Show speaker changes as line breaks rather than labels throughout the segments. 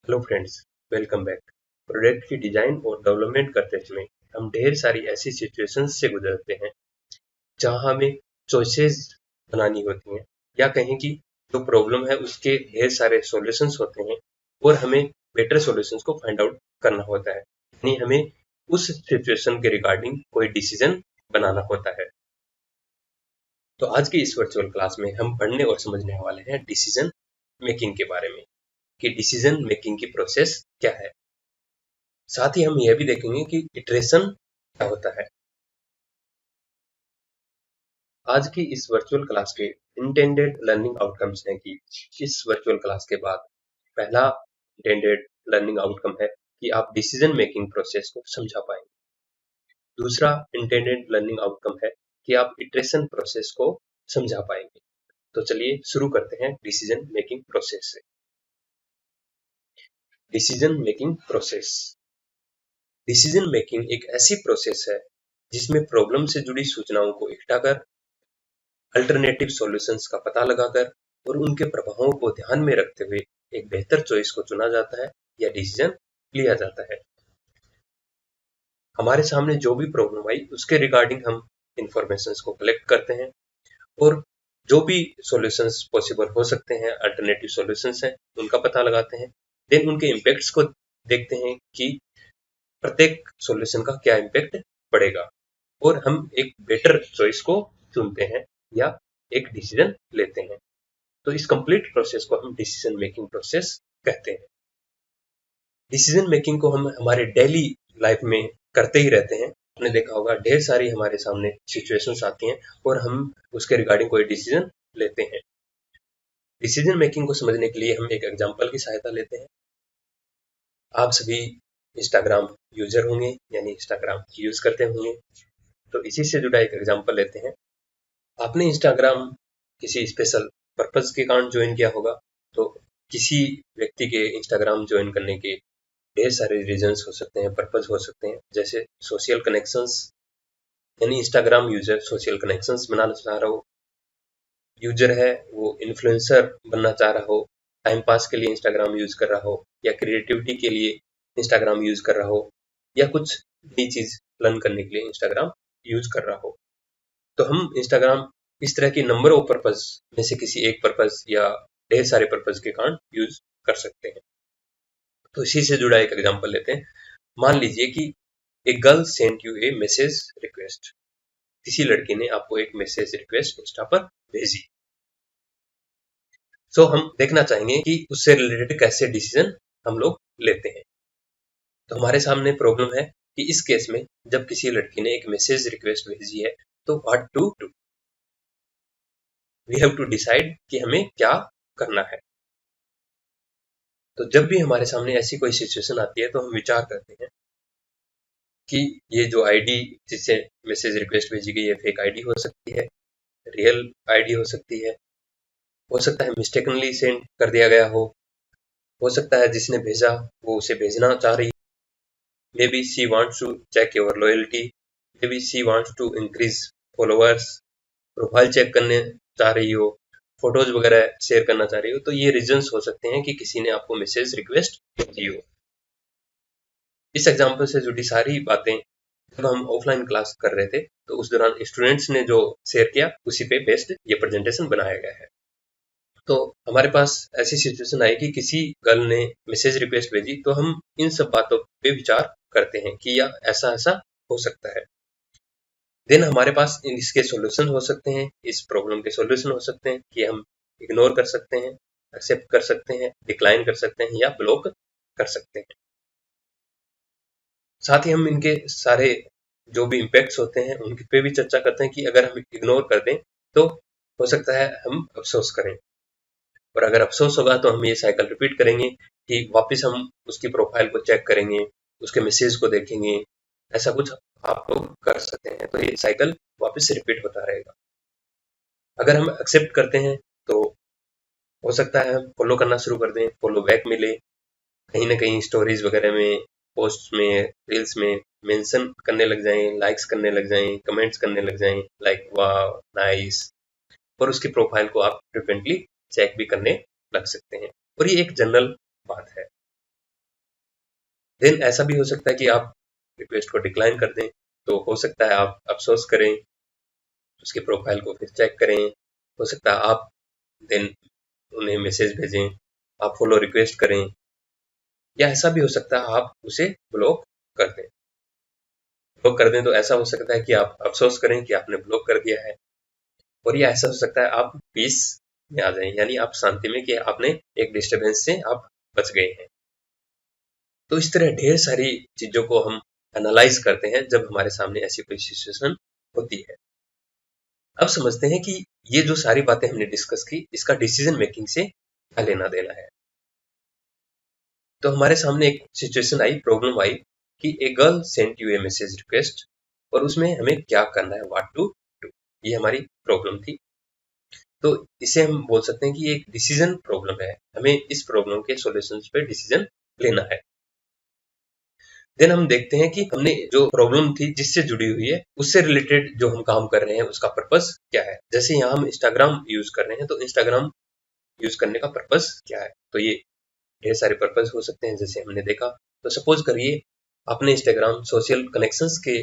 Hello friends, welcome back. Product की design और development करते समय हम ढेर सारी ऐसी सिचुएशंस से गुजरते हैं जहां हमें चॉइसेस बनानी होती हैं या कहें कि जो प्रॉब्लम है उसके ढेर सारे सॉल्यूशंस होते हैं और हमें बेटर सॉल्यूशंस को फाइंड आउट करना होता है। यानी हमें उस सिचुएशन के रिगार्डिंग कोई डिसीजन बनाना होता है। तो आज की इस वर्चुअल क्लास में हम पढ़ने और समझने वाले हैं डिसीजन मेकिंग के बारे में कि डिसीजन मेकिंग की प्रोसेस क्या है। साथ ही हम यह भी देखेंगे कि इटरेशन क्या होता है। आज की इस वर्चुअल क्लास के इंटेंडेड लर्निंग आउटकम्स हैं कि इस वर्चुअल क्लास के बाद पहला इंटेंडेड लर्निंग आउटकम है कि आप डिसीजन मेकिंग प्रोसेस को समझा पाएंगे। दूसरा इंटेंडेड लर्निंग आउटकम है कि आप इटरेशन प्रोसेस को समझा पाएंगे। तो चलिए शुरू करते हैं डिसीजन मेकिंग प्रोसेस से। Decision making process. Decision making एक ऐसी प्रोसेस है जिसमें प्रॉब्लम से जुड़ी सूचनाओं को इकट्ठा कर अल्टरनेटिव सॉल्यूशंस का पता लगाकर और उनके प्रभावों को ध्यान में रखते हुए एक बेहतर चॉइस को चुना जाता है या डिसीजन लिया जाता है। हमारे सामने जो भी प्रॉब्लम आई उसके रिगार्डिंग हम इंफॉर्मेशन को कलेक्ट करते हैं और जो भी सॉल्यूशंस पॉसिबल हो सकते हैं, अल्टरनेटिव सॉल्यूशंस हैं, उनका पता लगाते हैं। देन उनके इम्पैक्ट्स को देखते हैं कि प्रत्येक सॉल्यूशन का क्या इम्पैक्ट पड़ेगा और हम एक बेटर चॉइस को चुनते हैं या एक डिसीजन लेते हैं। तो इस कंप्लीट प्रोसेस को हम डिसीजन मेकिंग प्रोसेस कहते हैं। डिसीजन मेकिंग को हम हमारे डेली लाइफ में करते ही रहते हैं। आपने देखा होगा ढेर सारी हमारे सामने सिचुएशंस आती हैं और हम उसके रिगार्डिंग कोई डिसीजन लेते हैं। डिसीजन मेकिंग को समझने के लिए हम एक एग्जांपल की सहायता लेते हैं। आप सभी इंस्टाग्राम यूजर होंगे यानी इंस्टाग्राम यूज करते होंगे। तो इसी से जुड़ा एक एग्जांपल लेते हैं। आपने इंस्टाग्राम किसी स्पेशल पर्पस के कारण ज्वाइन किया होगा। तो किसी व्यक्ति के इंस्टाग्राम ज्वाइन करने के ढेर सारे रीजंस हो सकते हैं, पर्पस हो सकते हैं, जैसे सोशल कनेक्शंस, यानी इंस्टाग्राम यूजर सोशल कनेक्शंस बनाना चाह रहा हो, यूजर है वो इन्फ्लुएंसर बनना चाह रहा हो, टाइम पास के लिए इंस्टाग्राम यूज कर रहा हो या क्रिएटिविटी के लिए इंस्टाग्राम यूज कर रहा हो या कुछ नई चीज लर्न करने के लिए इंस्टाग्राम यूज कर रहा हो। तो हम इंस्टाग्राम इस तरह की नंबर ऑफ पर्पस में से किसी एक पर्पस या ढेर सारे पर्पस के कारण यूज कर सकते हैं। तो इसी से जुड़ा एक एग्जांपल लेते हैं। मान लीजिए कि एक girl sent U A message request. किसी लड़की ने आपको एक मैसेज रिक्वेस्ट इंस्टा पर भेजी। सो हम देखना चाहेंगे कि उससे रिलेटेड कैसे डिसीजन हम लोग लेते हैं। तो हमारे सामने प्रॉब्लम है कि इस केस में जब किसी लड़की ने एक मैसेज रिक्वेस्ट भेजी है तो what to do, we have to decide कि हमें क्या करना है। तो जब भी हमारे सामने ऐसी कोई सिचुएशन आती है तो हम विचार करते हैं कि ये जो आईडी जिससे मैसेज रिक्वेस्ट भेजी गई है फेक आईडी हो सकती है, रियल आईडी हो सकती है, हो सकता है मिस्टेकनली सेंड कर दिया गया हो सकता है जिसने भेजा वो उसे भेजना चाह रही, maybe she wants to check your loyalty, maybe she wants to increase followers, profile check करने चाह रही हो, फोटोज वगैरह शेयर करना चाह रही हो। तो ये रीजंस हो सकते हैं कि किसी ने आपको मैसेज रिक्वेस्ट भेजी हो। इस एग्जाम्पल से जुड़ी सारी बातें जब हम ऑफलाइन क्लास कर रहे थे तो उस दौरान स्टूडेंट्स ने जो शेयर किया उसी पे बेस्ड ये प्रेजेंटेशन बनाया गया है। तो हमारे पास ऐसी सिचुएशन आई कि किसी गर्ल ने मैसेज रिक्वेस्ट भेजी तो हम इन सब बातों पे विचार करते हैं कि या ऐसा ऐसा हो सकता है। देन हमारे पास इसके सॉल्यूशन हो सकते हैं, इस प्रॉब्लम के सॉल्यूशन हो सकते हैं कि हम इग्नोर कर सकते हैं, एक्सेप्ट कर सकते हैं, डिक्लाइन कर सकते हैं या ब्लॉक कर सकते हैं। साथ ही हम इनके सारे जो भी इम्पैक्ट्स होते हैं उनके पे भी चर्चा करते हैं कि अगर हम इग्नोर कर दें तो हो सकता है हम अफसोस करें, और अगर अफसोस होगा तो हम ये साइकिल रिपीट करेंगे कि वापस हम उसकी प्रोफाइल को चेक करेंगे, उसके मैसेज को देखेंगे, ऐसा कुछ आप लोग कर सकते हैं। तो ये साइकिल वापस से रिपीट होता रहेगा। अगर हम एक्सेप्ट करते हैं तो हो सकता है हम फॉलो करना शुरू कर दें, फॉलो बैक मिले, कहीं ना कहीं स्टोरीज वगैरह में, पोस्ट में, रील्स में मेंशन करने लग जाएं, लाइक्स करने लग जाएं, कमेंट्स करने लग जाएं, लाइक वाह नाइस, और उसकी प्रोफाइल को आप फ्रिक्वेंटली चेक भी करने लग सकते हैं। और ये एक जनरल बात है। देन ऐसा भी हो सकता है कि आप रिक्वेस्ट को डिक्लाइन कर दें, तो हो सकता है आप अफसोस करें, उसके प्रोफाइल को फिर चेक करें, हो सकता है आप देन उन्हें मैसेज भेजें, आप फॉलो रिक्वेस्ट करें, या ऐसा भी हो सकता है आप उसे ब्लॉक कर दें। ब्लॉक कर दें तो ऐसा हो सकता है कि आप अफसोस करें कि आपने ब्लॉक कर दिया है, और या ऐसा हो सकता है आप पीस में आ जाएं, यानी आप शांति में, कि आपने एक डिस्टरबेंस से आप बच गए हैं। तो इस तरह ढेर सारी चीजों को हम एनालाइज करते हैं जब हमारे सामने ऐसी कोई सिचुएशन होती है। अब समझते हैं कि ये जो सारी बातें हमने डिस्कस की, इसका डिसीजन मेकिंग से क्या लेना देना है। तो हमारे सामने एक सिचुएशन आई, प्रॉब्लम आई कि a girl sent U A message request, और उसमें हमें क्या करना है, व्हाट टू डू। ये हमारी प्रॉब्लम थी। तो इसे हम बोल सकते हैं कि ये एक डिसीजन प्रॉब्लम है, हमें इस प्रॉब्लम के सॉल्यूशंस पे डिसीजन लेना है। देन हम देखते हैं कि हमने जो प्रॉब्लम थी जिससे जुड़ी हुई है, उससे रिलेटेड जो हम काम कर रहे हैं उसका पर्पस क्या है। जैसे यहाँ हम इंस्टाग्राम यूज कर रहे हैं, तो इंस्टाग्राम यूज करने का पर्पस क्या है। तो ये ढेर सारे पर्पस हो सकते हैं, जैसे हमने देखा। तो सपोज करिए आपने इंस्टाग्राम सोशल कनेक्शंस के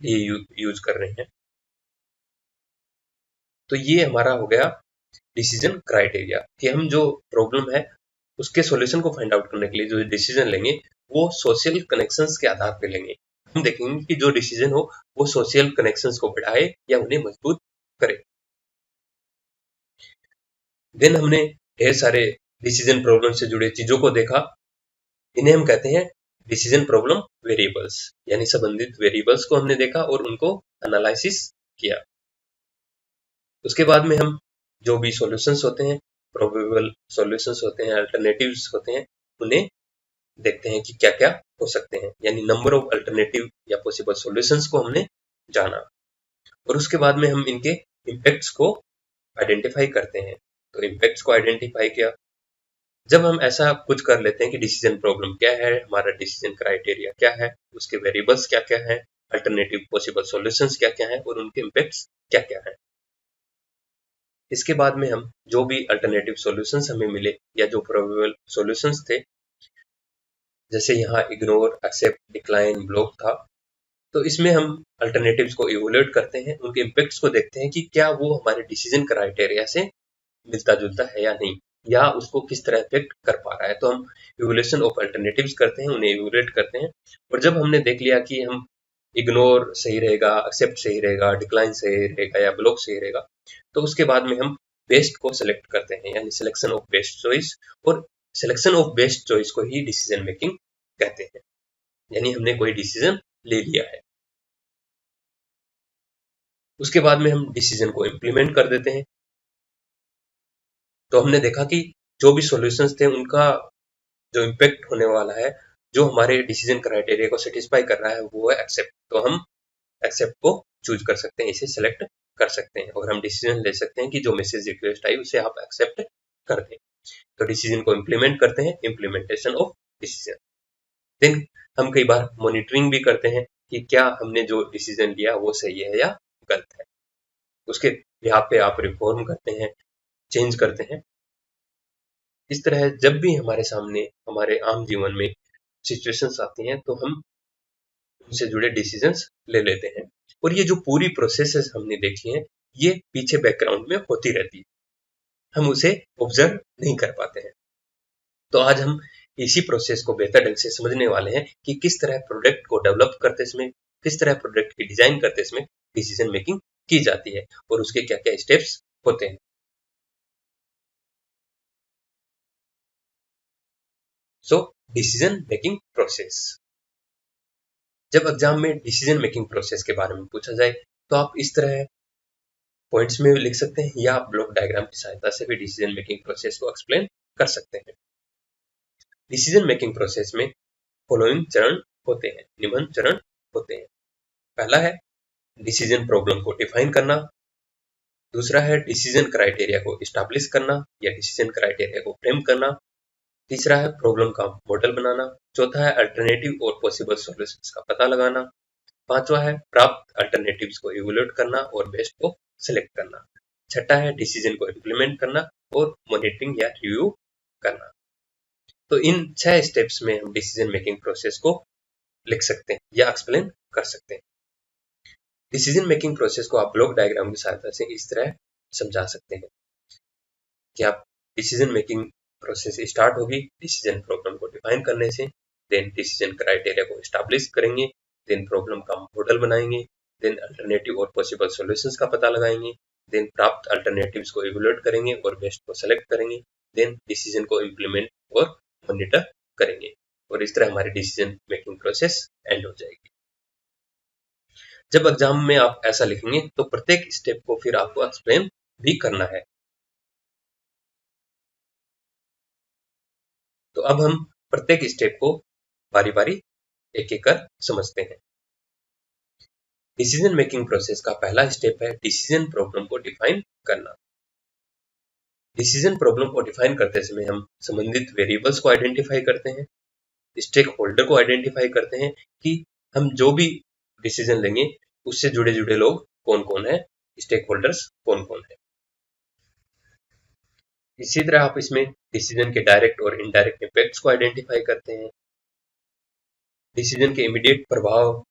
लिए यूज कर रहे हैं, तो ये हमारा हो गया डिसीजन क्राइटेरिया, कि हम जो प्रॉब्लम है उसके सॉल्यूशन को फाइंड आउट करने के लिए जो डिसीजन लेंगे वो सोशल कनेक्शंस के आधार पर लेंगे। हम देखेंगे कि जो डिसीजन हो वो सोशल कनेक्शंस को बढ़ाए या उन्हें मजबूत करे। देन हमने ढेर सारे डिसीजन प्रॉब्लम से जुड़े चीजों को देखा, इन्हें हम कहते हैं डिसीजन प्रॉब्लम वेरिएबल्स, यानी संबंधित वेरिएबल्स को हमने देखा और उनको एनालिसिस किया। उसके बाद में हम जो भी सॉल्यूशंस होते हैं, प्रोबेबल सॉल्यूशंस होते हैं, अल्टरनेटिव्स होते हैं, उन्हें देखते हैं कि क्या क्या हो सकते हैं, यानी नंबर ऑफ अल्टरनेटिव या पॉसिबल सॉल्यूशंस को हमने जाना। और उसके बाद में हम इनके इम्पैक्ट्स को आइडेंटिफाई करते हैं। तो इम्पैक्ट्स को आइडेंटिफाई किया, जब हम ऐसा कुछ कर लेते हैं कि डिसीजन प्रॉब्लम क्या है, हमारा डिसीजन क्राइटेरिया क्या है, उसके वेरिएबल्स क्या क्या है, अल्टरनेटिव पॉसिबल सॉल्यूशंस क्या क्या है, और उनके इम्पैक्ट्स क्या क्या है। इसके बाद में हम जो भी अल्टरनेटिव सॉल्यूशंस हमें मिले या जो प्रोबेबल सॉल्यूशंस थे, जैसे यहाँ इग्नोर, एक्सेप्ट, डिक्लाइन, ब्लॉक था, तो इसमें हम अल्टरनेटिव्स को इवोल्यूट करते हैं, उनके इम्पैक्ट्स को देखते हैं कि क्या वो हमारे डिसीजन क्राइटेरिया से मिलता जुलता है या नहीं, या उसको किस तरह इफेक्ट कर पा रहा है। तो हम इवोल्यूशन ऑफ अल्टरनेटिव्स करते हैं, उन्हें इवोल्यूट करते हैं, और जब हमने देख लिया कि हम इग्नोर सही रहेगा, एक्सेप्ट सही रहेगा, डिक्लाइन सही रहेगा या ब्लॉक सही रहेगा, तो उसके बाद में हम बेस्ट को सिलेक्ट करते हैं, यानी सिलेक्शन ऑफ बेस्ट चॉइस। और सिलेक्शन ऑफ बेस्ट चॉइस को ही डिसीजन मेकिंग कहते हैं, यानी हमने कोई डिसीजन ले लिया है। उसके बाद में हम डिसीजन को इम्प्लीमेंट कर देते हैं। तो हमने देखा कि जो भी सॉल्यूशंस थे उनका जो इम्पैक्ट होने वाला है, जो हमारे डिसीजन क्राइटेरिया को सेटिस्फाई कर रहा है, वो है एक्सेप्ट। तो हम एक्सेप्ट को चूज कर सकते हैं, इसे सेलेक्ट कर सकते हैं, और हम डिसीजन ले सकते हैं कि जो मैसेज रिक्वेस्ट आई उसे आप एक्सेप्ट कर दें। तो डिसीजन को इम्प्लीमेंट करते हैं, इम्प्लीमेंटेशन ऑफ डिसीजन। देन हम कई बार मॉनिटरिंग भी करते हैं कि क्या हमने जो डिसीजन लिया वो सही है या गलत है। उसके यहाँ पे आप रिफॉर्म करते हैं, चेंज करते हैं। इस तरह जब भी हमारे सामने हमारे आम जीवन में सिचुएशंस आती हैं, तो हम उनसे जुड़े डिसीजंस ले लेते हैं। और ये जो पूरी प्रोसेसेस हमने देखी हैं, ये पीछे बैकग्राउंड में होती रहती है, हम उसे ऑब्जर्व नहीं कर पाते हैं। तो आज हम इसी प्रोसेस को बेहतर ढंग से समझने वाले हैं कि किस तरह प्रोडक्ट को डेवलप करते समय, किस तरह प्रोडक्ट की डिजाइन करते समय डिसीजन मेकिंग की जाती है, और उसके क्या क्या स्टेप्स होते हैं। सो डिसीजन मेकिंग प्रोसेस, जब एग्जाम में डिसीजन मेकिंग प्रोसेस के बारे में पूछा जाए, तो आप इस तरह पॉइंट्स में लिख सकते हैं, या आप ब्लॉक डायग्राम की सहायता से भी डिसीजन मेकिंग प्रोसेस को एक्सप्लेन कर सकते हैं। डिसीजन मेकिंग प्रोसेस में फॉलोइंग चरण होते हैं, निम्न चरण होते हैं। पहला है डिसीजन प्रॉब्लम को डिफाइन करना, दूसरा है डिसीजन क्राइटेरिया को इस्टेब्लिश करना या डिसीजन क्राइटेरिया को फ्रेम करना, तीसरा है प्रॉब्लम का मॉडल बनाना, चौथा है अल्टरनेटिव और पॉसिबल सॉल्यूशंस का पता लगाना, पांचवा है प्राप्त अल्टरनेटिव्स को इवोल्यूट करना और बेस्ट को सिलेक्ट करना, छठा है डिसीजन को इम्प्लीमेंट करना और मॉनिटरिंग या रिव्यू करना। तो इन 6 स्टेप्स में हम डिसीजन मेकिंग प्रोसेस को लिख सकते हैं या एक्सप्लेन कर सकते हैं। डिसीजन मेकिंग प्रोसेस को आप ब्लॉक डायग्राम की सहायता से इस तरह समझा सकते हैं कि आप डिसीजन मेकिंग प्रोसेस स्टार्ट होगी डिसीजन प्रॉब्लम को डिफाइन करने से, देन डिसीजन क्राइटेरिया को एस्टैब्लिश करेंगे, देन प्रॉब्लम का मॉडल बनाएंगे, देन अल्टरनेटिव और पॉसिबल सॉल्यूशंस का पता लगाएंगे, देन प्राप्त अल्टरनेटिव्स को इवैल्यूएट करेंगे और बेस्ट को सेलेक्ट करेंगे, देन डिसीजन को इम्प्लीमेंट और मॉनिटर करेंगे, और इस तरह हमारी डिसीजन मेकिंग प्रोसेस एंड हो जाएगी। जब एग्जाम में आप ऐसा लिखेंगे तो प्रत्येक स्टेप को फिर आपको एक्सप्लेन भी करना है। तो अब हम प्रत्येक स्टेप को बारी बारी एक एक कर समझते हैं। डिसीजन मेकिंग प्रोसेस का पहला स्टेप है डिसीजन प्रॉब्लम को डिफाइन करना। डिसीजन प्रॉब्लम को डिफाइन करते समय हम संबंधित वेरिएबल्स को आइडेंटिफाई करते हैं, स्टेक होल्डर को आइडेंटिफाई करते हैं कि हम जो भी डिसीजन लेंगे उससे जुड़े जुड़े लोग कौन कौन है, स्टेक होल्डर्स कौन कौन है। इसी तरह आप इसमें डिसीजन के डायरेक्ट और इनडायरेक्ट इफेक्ट्स को आइडेंटिफाई करते हैं, डिसीजन के इमीडिएट प्रभाव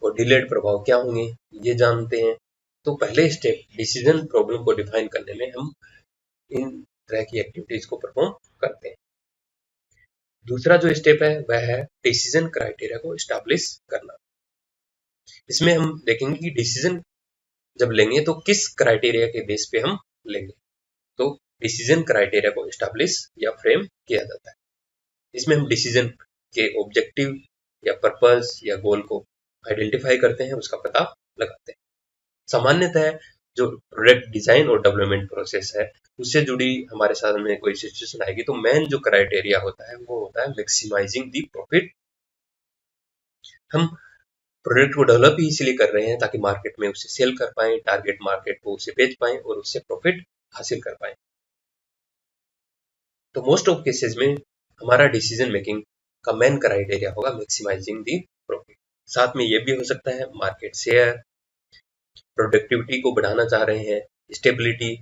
और डिलेड प्रभाव क्या होंगे ये जानते हैं। तो पहले स्टेप डिसीजन प्रॉब्लम को डिफाइन करने में हम इन तरह की एक्टिविटीज को परफॉर्म करते हैं। दूसरा जो स्टेप है वह है डिसीजन क्राइटेरिया को एस्टैब्लिश करना। इसमें हम देखेंगे कि डिसीजन जब लेंगे तो किस क्राइटेरिया के बेस पे हम लेंगे। तो डिसीजन क्राइटेरिया को एस्टैब्लिश या फ्रेम किया जाता है। इसमें हम डिसीजन के ऑब्जेक्टिव या पर्पस या गोल को आइडेंटिफाई करते हैं, उसका पता लगाते हैं। सामान्यतः जो प्रोडक्ट डिजाइन और डेवलपमेंट प्रोसेस है उससे जुड़ी हमारे सामने कोई सिचुएशन आएगी तो मेन जो क्राइटेरिया होता है वो होता है मैक्सिमाइजिंग दी प्रॉफिट। हम प्रोडक्ट को डेवलप ही इसलिए कर रहे हैं ताकि मार्केट में उसे सेल कर पाए, टारगेट मार्केट को उसे बेच पाए और उससे प्रॉफिट हासिल कर पाए। तो मोस्ट ऑफ केसेस में हमारा डिसीजन मेकिंग का मेन क्राइटेरिया होगा मैक्सिमाइजिंग दी प्रॉफिट। साथ में ये भी हो सकता है मार्केट शेयर, प्रोडक्टिविटी को बढ़ाना चाह रहे हैं, स्टेबिलिटी,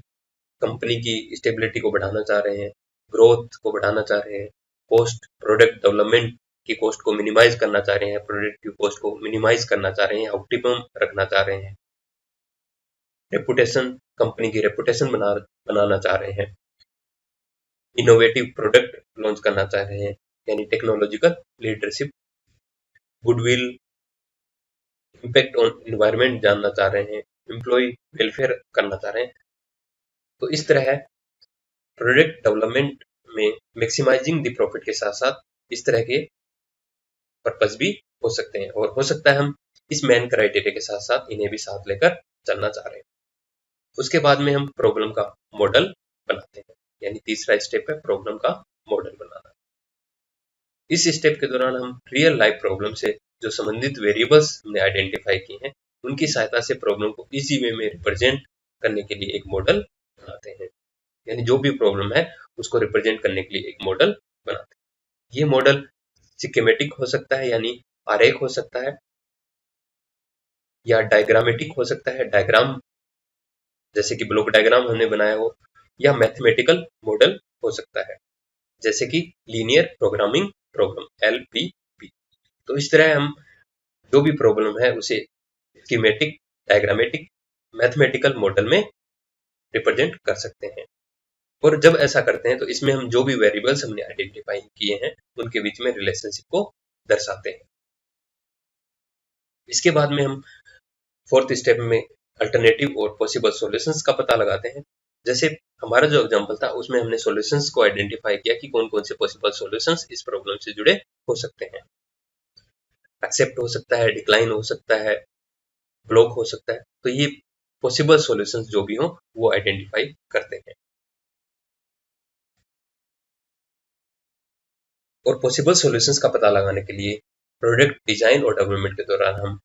कंपनी की स्टेबिलिटी को बढ़ाना चाह रहे हैं, ग्रोथ को बढ़ाना चाह रहे हैं, कॉस्ट, प्रोडक्ट डेवलपमेंट की कॉस्ट को मिनिमाइज करना चाह रहे हैं, प्रोडक्ट की कॉस्ट को मिनिमाइज करना चाह रहे हैं, ऑप्टिमम रखना चाह रहे हैं, रेपुटेशन, कंपनी की रेपुटेशन बनाना चाह रहे हैं, इनोवेटिव प्रोडक्ट लॉन्च करना चाह रहे हैं, यानी technological leadership, goodwill, impact on environment जानना चाह रहे हैं, एम्प्लॉय वेलफेयर करना चाह रहे हैं। तो इस तरह प्रोडक्ट डेवलपमेंट में मैक्सिमाइजिंग द प्रॉफिट के साथ साथ इस तरह के पर्पस भी हो सकते हैं, और हो सकता है हम इस मेन क्राइटेरिया के साथ साथ इन्हें भी साथ लेकर चलना चाह रहे हैं। उसके बाद में हम प्रॉब्लम का मॉडल बनाते हैं, यानी तीसरा स्टेप है प्रॉब्लम का मॉडल बनाना। इस स्टेप के दौरान हम रियल लाइफ प्रॉब्लम से जो संबंधित वेरिएबल्स हमने आइडेंटिफाई किए हैं उनकी सहायता से प्रॉब्लम को इजी वे में रिप्रेजेंट करने के लिए एक मॉडल बनाते हैं, यानी जो भी प्रॉब्लम है उसको रिप्रेजेंट करने के लिए एक मॉडल बनाते हैं। ये मॉडल स्कीमेटिक हो सकता है, यानी आरेख हो सकता है, या डायग्रामेटिक हो सकता है, डायग्राम जैसे कि ब्लॉक डायग्राम हमने बनाया हो, या मैथमेटिकल मॉडल हो सकता है जैसे कि लीनियर प्रोग्रामिंग प्रॉब्लम LPP। तो इस तरह हम जो भी प्रॉब्लम है उसे स्कीमेटिक, डायग्रामेटिक, मैथमेटिकल मॉडल में रिप्रेजेंट कर सकते हैं। और जब ऐसा करते हैं तो इसमें हम जो भी वेरिएबल्स हमने आइडेंटिफाई किए हैं उनके बीच में रिलेशनशिप को दर्शाते हैं। इसके बाद में हम फोर्थ स्टेप में अल्टरनेटिव और पॉसिबल सॉल्यूशंस का पता लगाते हैं। जैसे हमारा जो एग्जांपल था उसमें हमने सॉल्यूशंस को आइडेंटिफाई किया कि कौन कौन से पॉसिबल सॉल्यूशंस इस प्रॉब्लम से जुड़े हो सकते हैं। एक्सेप्ट हो सकता है, डिक्लाइन हो सकता है, ब्लॉक हो सकता है। तो ये पॉसिबल सॉल्यूशंस जो भी हो वो आइडेंटिफाई करते हैं। और पॉसिबल सॉल्यूशंस का पता लगाने के लिए प्रोडक्ट डिजाइन और डेवलपमेंट के दौरान हम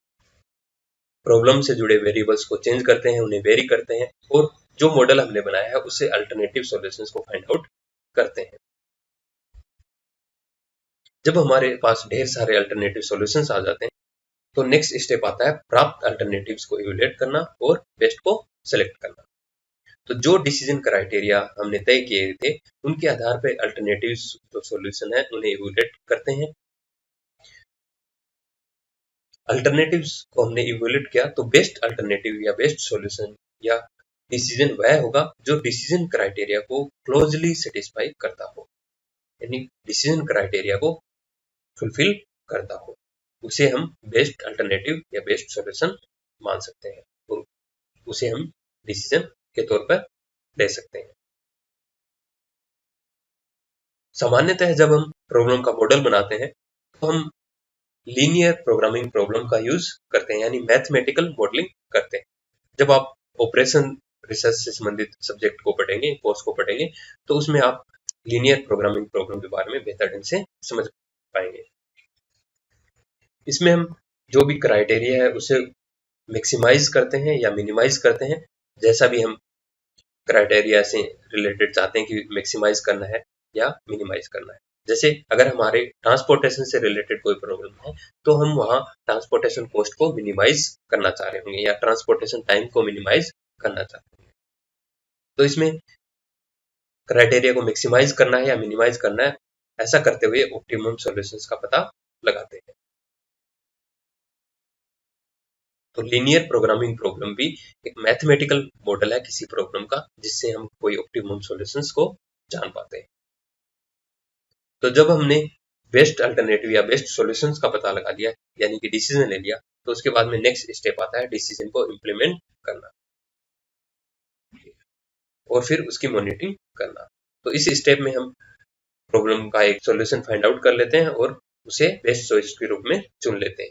प्रॉब्लम से जुड़े वेरिएबल्स को चेंज करते हैं, उन्हें वेरी करते हैं, और जो मॉडल हमने बनाया है उससे अल्टरनेटिव सॉल्यूशंस को फाइंड आउट करते हैं। जब हमारे पास ढेर सारे अल्टरनेटिव सॉल्यूशंस आ जाते हैं तो नेक्स्ट स्टेप आता है प्राप्त अल्टरनेटिव्स को इवैल्यूएट करना और बेस्ट को सेलेक्ट करना। तो जो डिसीजन क्राइटेरिया हमने तय किए थे उनके आधार पर अल्टरनेटिव जो सॉल्यूशन है उन्हें इवैल्यूएट करते हैं। अल्टरनेटिव्स को हमने इवोल्यूट किया तो बेस्ट अल्टरनेटिव या बेस्ट सॉल्यूशन या डिसीजन वह होगा जो डिसीजन क्राइटेरिया को क्लोजली सेटिस्फाई करता हो, यानी डिसीजन क्राइटेरिया को फुलफिल करता हो, उसे हम बेस्ट अल्टरनेटिव या बेस्ट सॉल्यूशन मान सकते हैं और उसे हम डिसीजन के तौर पर ले सकते हैं। सामान्यतः जब हम प्रॉब्लम का मॉडल बनाते हैं तो हम लीनियर प्रोग्रामिंग प्रॉब्लम का यूज करते हैं, यानी मैथमेटिकल मॉडलिंग करते हैं। जब आप ऑपरेशन रिसर्च से संबंधित सब्जेक्ट को पढ़ेंगे, कोर्स को पढ़ेंगे, तो उसमें आप लीनियर प्रोग्रामिंग प्रॉब्लम के बारे में बेहतर ढंग से समझ पाएंगे। इसमें हम जो भी क्राइटेरिया है उसे मैक्सिमाइज करते हैं या मिनिमाइज करते हैं, जैसा भी हम क्राइटेरिया से रिलेटेड चाहते हैं कि मैक्सिमाइज करना है या मिनिमाइज करना है। जैसे अगर हमारे ट्रांसपोर्टेशन से रिलेटेड कोई प्रॉब्लम है तो हम वहाँ ट्रांसपोर्टेशन कॉस्ट को मिनिमाइज करना चाह रहे होंगे या ट्रांसपोर्टेशन टाइम को मिनिमाइज करना चाहते होंगे। तो इसमें क्राइटेरिया को मैक्सिमाइज करना है या मिनिमाइज करना है, ऐसा करते हुए ऑप्टिमम सॉल्यूशंस का पता लगाते हैं। तो लीनियर प्रोग्रामिंग प्रॉब्लम भी एक मैथमेटिकल मॉडल है किसी प्रॉब्लम का, जिससे हम कोई ऑप्टिमम सॉल्यूशंस को जान पाते हैं। तो जब हमने बेस्ट अल्टरनेटिव या बेस्ट सॉल्यूशंस का पता लगा लिया, यानी कि डिसीजन ले लिया, तो उसके बाद में नेक्स्ट स्टेप आता है डिसीजन को इम्प्लीमेंट करना और फिर उसकी मॉनिटरिंग करना। तो इस स्टेप में हम प्रॉब्लम का एक सॉल्यूशन फाइंड आउट कर लेते हैं और उसे बेस्ट चॉइस के रूप में चुन लेते हैं,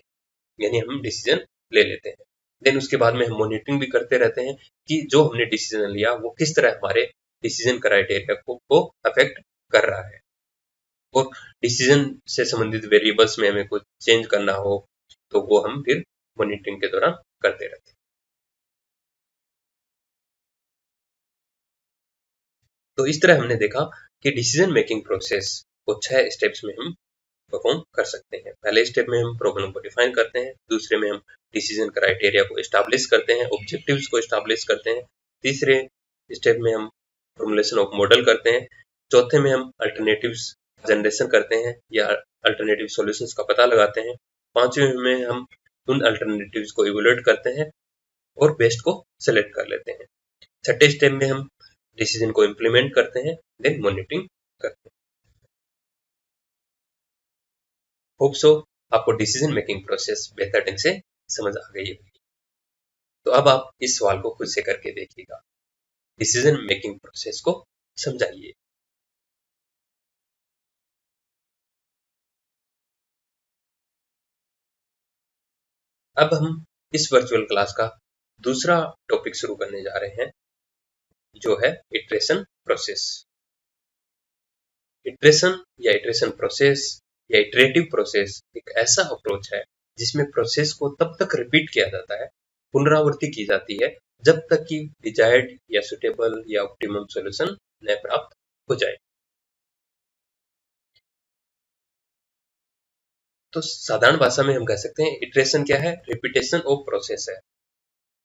यानी हम डिसीजन ले लेते हैं। देन उसके बाद में हम मॉनिटरिंग भी करते रहते हैं कि जो हमने डिसीजन लिया वो किस तरह हमारे डिसीजन क्राइटेरिया को अफेक्ट कर रहा है, और डिसीजन से संबंधित वेरिएबल्स में हमें कुछ चेंज करना हो तो वो हम फिर मॉनिटरिंग के दौरान करते रहते हैं। तो इस तरह हमने देखा कि डिसीजन मेकिंग प्रोसेस को 6 स्टेप्स में हम परफॉर्म कर सकते हैं। पहले स्टेप में हम प्रॉब्लम को डिफाइन करते हैं, दूसरे में हम डिसीजन क्राइटेरिया को एस्टैब्लिश करते हैं, ऑब्जेक्टिव्स को एस्टैब्लिश करते हैं, तीसरे स्टेप में हम फॉर्मुलेशन ऑफ मॉडल करते हैं, चौथे में हम अल्टरनेटिव्स जनरेशन करते हैं या अल्टरनेटिव सॉल्यूशंस का पता लगाते हैं, पांचवें में हम उन अल्टरनेटिव्स को इवैल्यूएट करते हैं और बेस्ट को सेलेक्ट कर लेते हैं, छठे स्टेप में हम डिसीजन को इम्प्लीमेंट करते हैं, देन मॉनिटरिंग करते हैं। होप सो आपको डिसीजन मेकिंग प्रोसेस बेहतर ढंग से समझ आ गई होगी। तो अब आप इस सवाल को खुद से करके देखिएगा, डिसीजन मेकिंग प्रोसेस को समझाइए। अब हम इस वर्चुअल क्लास का दूसरा टॉपिक शुरू करने जा रहे हैं, जो है इटरेशन प्रोसेस। इटरेशन या इटरेशन प्रोसेस या इटरेटिव प्रोसेस एक ऐसा अप्रोच है जिसमें प्रोसेस को तब तक रिपीट किया जाता है, पुनरावृत्ति की जाती है, जब तक कि डिजायर्ड या सुटेबल या ऑप्टिमम सॉल्यूशन न प्राप्त हो जाए। तो साधारण भाषा में हम कह सकते हैं इटरेशन क्या है, रिपीटेशन ऑफ प्रोसेस है।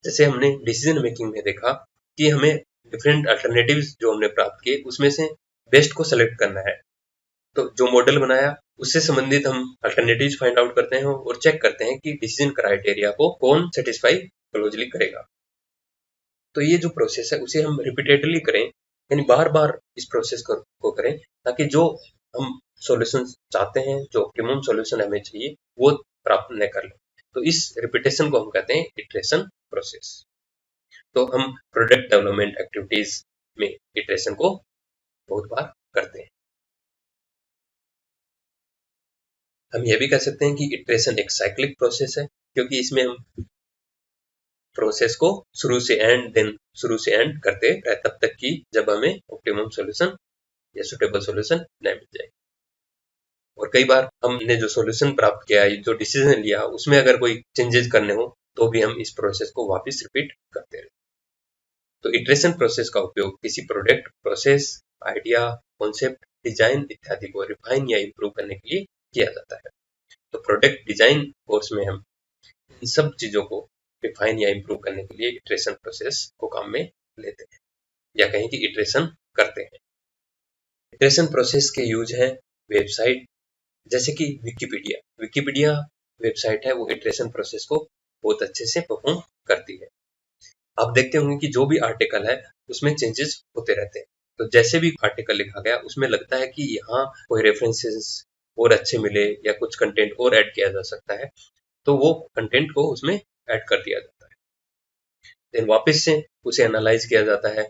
जैसे हमने डिसीजन मेकिंग में देखा कि हमें डिफरेंट अल्टरनेटिव्स जो हमने प्राप्त किए उसमें से बेस्ट को सेलेक्ट करना है, तो जो मॉडल बनाया उससे संबंधित हम अल्टरनेटिव्स फाइंड आउट करते हैं और चेक करते हैं कि डिसीजन क्राइटेरिया को कौन सेटिस्फाई क्लोजली करेगा। तो ये जो प्रोसेस है उसे हम रिपीटेडली करें, यानी बार बार इस प्रोसेस को करें, ताकि जो हम सॉल्यूशन चाहते हैं, जो ऑप्टिमम सॉल्यूशन हमें चाहिए, वो प्राप्त न कर लें। तो इस रिपीटेशन को हम कहते हैं इटरेशन प्रोसेस। तो हम प्रोडक्ट डेवलपमेंट एक्टिविटीज में इटरेशन को बहुत बार करते हैं। हम ये भी कह सकते हैं कि इटरेशन एक साइक्लिक प्रोसेस है, क्योंकि इसमें हम प्रोसेस को शुरू से एंड देन शुरू से एंड करते रहे तब तक कि जब हमें ऑप्टिमम सॉल्यूशन या सुटेबल सॉल्यूशन न मिल जाए। और कई बार हमने जो सॉल्यूशन प्राप्त किया है, जो डिसीजन लिया, उसमें अगर कोई चेंजेस करने हो तो भी हम इस प्रोसेस को वापस रिपीट करते रहे। तो इटरेशन प्रोसेस का उपयोग किसी product, process, idea, concept, design इत्यादि को रिफाइन या इम्प्रूव करने के लिए किया जाता है। तो प्रोडक्ट डिजाइन कोर्स में हम इन सब चीजों को रिफाइन या इम्प्रूव करने के लिए इटरेशन प्रोसेस को काम में लेते हैं, या कहें कि इटरेशन करते हैं। इटरेशन प्रोसेस के यूज हैं वेबसाइट, जैसे कि विकिपीडिया। विकिपीडिया वेबसाइट है वो इटरेशन प्रोसेस को बहुत अच्छे से परफॉर्म करती है। आप देखते होंगे कि जो भी आर्टिकल है उसमें चेंजेस होते रहते हैं। तो जैसे भी आर्टिकल लिखा गया उसमें लगता है कि यहाँ कोई रेफरेंसेस और अच्छे मिले या कुछ कंटेंट और ऐड किया जा सकता है, तो वो कंटेंट को उसमें ऐड कर दिया जाता है। देन वापस से उसे एनालाइज किया जाता है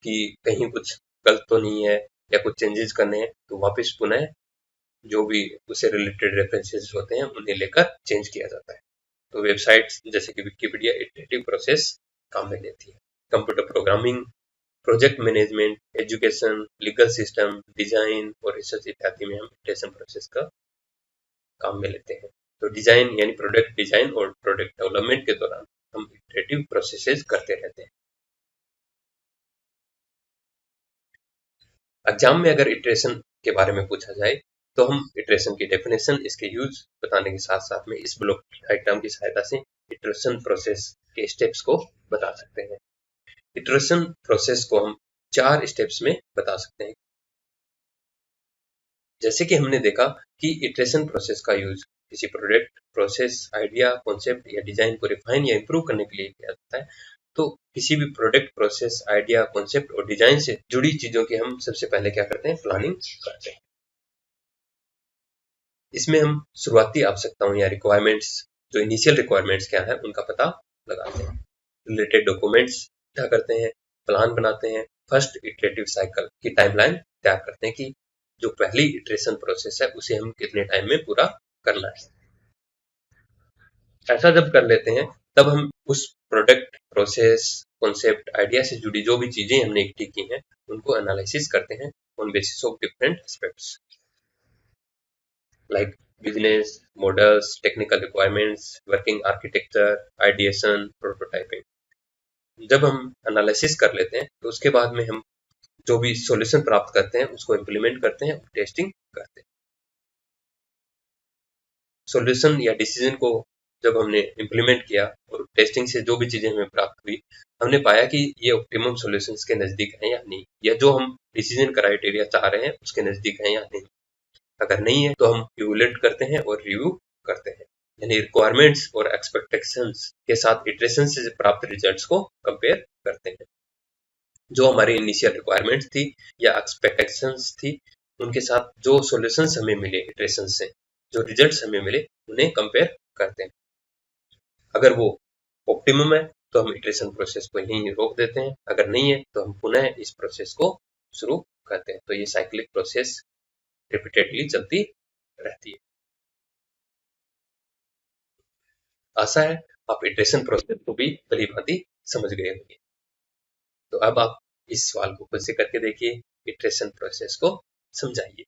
कि कहीं कुछ गलत तो नहीं है या कुछ चेंजेस करने हैं, तो वापस पुनः जो भी उससे रिलेटेड रेफरेंसेस होते हैं उन्हें लेकर चेंज किया जाता है। तो वेबसाइट्स जैसे कि विकिपीडिया इटरेटिव प्रोसेस काम में लेती है। Computer programming, project management, education, legal system, design और रिसर्च इत्यादि में हम इटरेशन प्रोसेस का काम में लेते हैं। तो डिजाइन यानी प्रोडक्ट डिजाइन और प्रोडक्ट डेवलपमेंट के दौरान हम इटरेटिव प्रोसेसेस करते रहते हैं। एग्जाम में अगर इटरेशन के बारे में पूछा जाए तो हम इटरेशन की डेफिनेशन, इसके यूज बताने के साथ साथ में इस ब्लॉक डायग्राम की सहायता से इटरेशन प्रोसेस के स्टेप्स को बता सकते हैं। इटरेशन प्रोसेस को हम 4 स्टेप्स में बता सकते हैं। जैसे कि हमने देखा कि इटरेशन प्रोसेस का यूज किसी प्रोडक्ट, प्रोसेस, आइडिया, कॉन्सेप्ट या डिजाइन को रिफाइन या इंप्रूव करने के लिए किया जाता है। तो किसी भी प्रोडक्ट, प्रोसेस, आइडिया, कॉन्सेप्ट और डिजाइन से जुड़ी चीजों की हम सबसे पहले क्या करते हैं, प्लानिंग करते हैं। इसमें हम शुरुआती आवश्यकताओं या रिक्वायरमेंट्स, जो इनिशियल रिक्वायरमेंट्स क्या है उनका पता लगाते हैं। रिलेटेड डॉक्यूमेंट्स क्या करते हैं, प्लान बनाते हैं, फर्स्ट इटरेटिव साइकिल की टाइमलाइन तैयार करते हैं कि जो पहली इटरेशन प्रोसेस है उसे हम कितने टाइम में पूरा करना है। ऐसा जब कर लेते हैं तब हम उस प्रोडक्ट, प्रोसेस, कॉन्सेप्ट, आइडिया से जुड़ी जो भी चीजें हमने इकट्ठी की हैं उनको एनालिसिस करते हैं on basis of different aspects like business models, technical requirements, working architecture, ideation, prototyping. जब हम एनालिसिस कर लेते हैं तो उसके बाद में हम जो भी सॉल्यूशन प्राप्त करते हैं उसको इम्प्लीमेंट करते हैं, टेस्टिंग करते हैं। सॉल्यूशन या डिसीजन को जब हमने इम्प्लीमेंट किया और टेस्टिंग से जो भी चीजें हमें प्राप्त हुई, हमने पाया कि ये ऑप्टिमम सॉल्यूशंस के नजदीक है या नहीं, या जो हम डिसीजन क्राइटेरिया चाह रहे हैं उसके नजदीक है या नहीं। अगर नहीं है तो हम इवैल्यूएट करते हैं और रिव्यू करते हैं, यानी रिक्वायरमेंट्स और एक्सपेक्टेशंस के साथ इटरेशन से प्राप्त रिजल्ट्स को कंपेयर करते हैं। जो हमारी इनिशियल रिक्वायरमेंट्स थी या एक्सपेक्टेशंस थी उनके साथ जो सॉल्यूशंस हमें मिले इटरेशन से, जो रिजल्ट्स हमें मिले उन्हें कंपेयर करते हैं। अगर वो ऑप्टिमम है तो हम इटरेशन प्रोसेस को यहीं रोक देते हैं, अगर नहीं है तो हम पुनः इस प्रोसेस को शुरू करते हैं। तो ये साइक्लिक प्रोसेस रिपीटेडली चलती रहती है। आशा है आप इटरेशन प्रोसेस को भी भली भांति समझ गए होंगे। तो अब आप इस सवाल को खुद से करके देखिए, इटरेशन प्रोसेस को समझाइए।